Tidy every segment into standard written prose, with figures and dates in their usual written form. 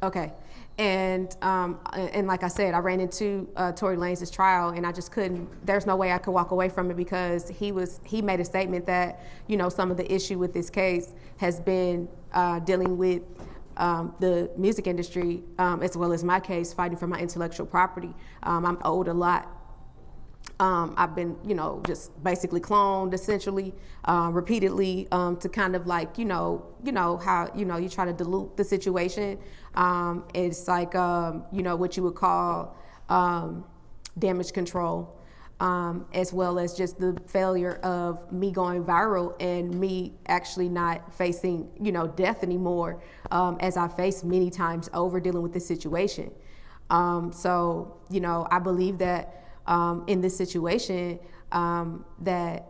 Okay. And like I said, I ran into Tory Lanez's trial, and I just couldn't. There's no way I could walk away from it because he made a statement that some of the issue with this case has been dealing with the music industry as well as my case, fighting for my intellectual property. I'm owed a lot. I've been, just basically cloned essentially, repeatedly, to kind of like, how, you try to dilute the situation. It's like, what you would call damage control, as well as just the failure of me going viral and me actually not facing, death anymore, as I faced many times over dealing with this situation. So, I believe that in this situation, that,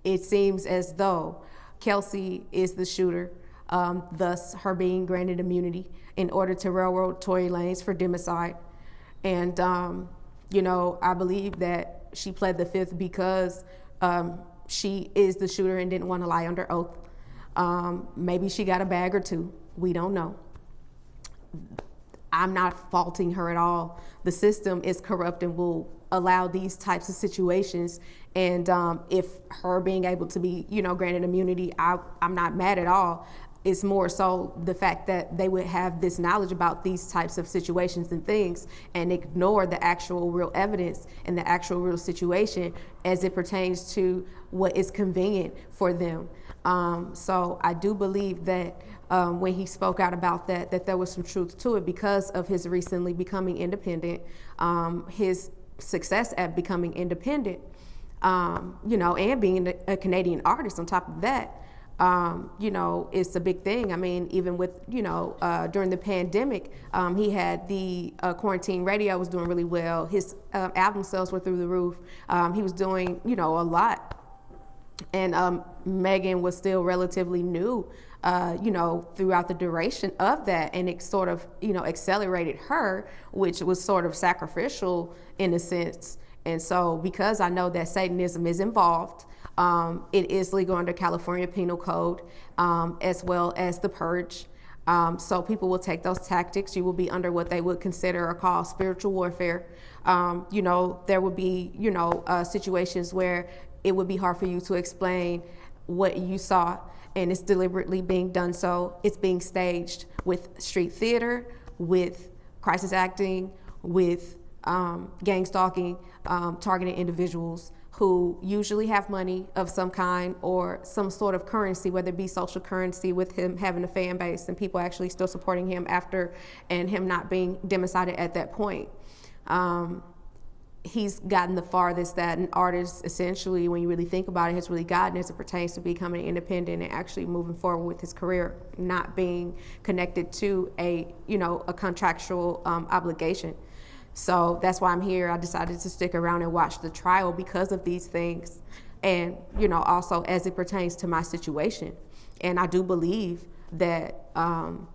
it seems as though Kelsey is the shooter, thus her being granted immunity in order to railroad Tory Lanez for democide. And, I believe that she pled the fifth because she is the shooter and didn't want to lie under oath. Maybe she got a bag or two. We don't know. I'm not faulting her at all. The system is corrupt and will allow these types of situations. And if her being able to be, granted immunity, I'm not mad at all. It's more so the fact that they would have this knowledge about these types of situations and things and ignore the actual real evidence and the actual real situation as it pertains to what is convenient for them. So I do believe that when he spoke out about that there was some truth to it because of his recently becoming independent, his success at becoming independent, and being a Canadian artist on top of that. It's a big thing. I mean, even with, during the pandemic, he had the quarantine radio was doing really well. His album sales were through the roof. He was doing, a lot. And Meagan was still relatively new, throughout the duration of that. And it sort of, accelerated her, which was sort of sacrificial in a sense. And so because I know that Satanism is involved, it is legal under California Penal Code, as well as the purge. So people will take those tactics. You will be under what they would consider or call spiritual warfare. There would be, situations where it would be hard for you to explain what you saw, and it's deliberately being done. So it's being staged with street theater, with crisis acting, with gang stalking, targeting individuals who usually have money of some kind or some sort of currency, whether it be social currency with him having a fan base and people actually still supporting him after and him not being democided at that point. He's gotten the farthest that an artist, essentially, when you really think about it, has really gotten as it pertains to becoming independent and actually moving forward with his career, not being connected to a contractual obligation. So that's why I'm here. I decided to stick around and watch the trial because of these things. And, also as it pertains to my situation. And I do believe that, all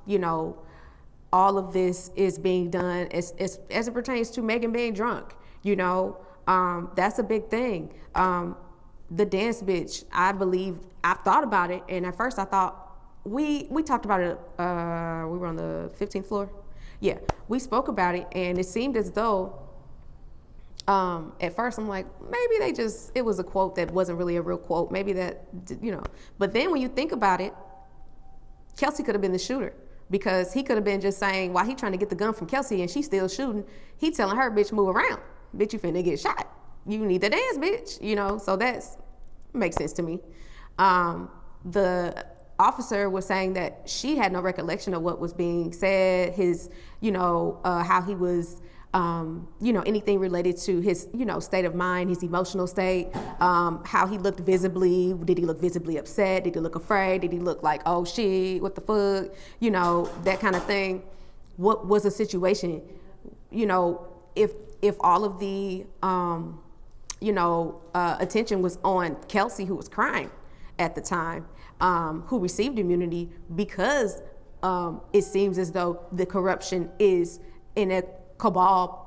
of this is being done as it pertains to Meagan being drunk. That's a big thing. The dance bitch, I believe, I've thought about it. And at first I thought, we talked about it, we were on the 15th floor. Yeah, we spoke about it, and it seemed as though, at first I'm like, maybe it was a quote that wasn't really a real quote. Maybe that, But then when you think about it, Kelsey could have been the shooter because he could have been just saying, while he trying to get the gun from Kelsey and she's still shooting, he telling her, bitch, move around. Bitch, you finna get shot. You need to dance, bitch. So that's makes sense to me. The officer was saying that she had no recollection of what was being said, his, how he was, anything related to his, state of mind, his emotional state, how he looked visibly. Did he look visibly upset? Did he look afraid? Did he look like, oh shit, what the fuck? That kind of thing. What was the situation? If all of the, attention was on Kelsey, who was crying at the time, who received immunity because it seems as though the corruption is in a cabal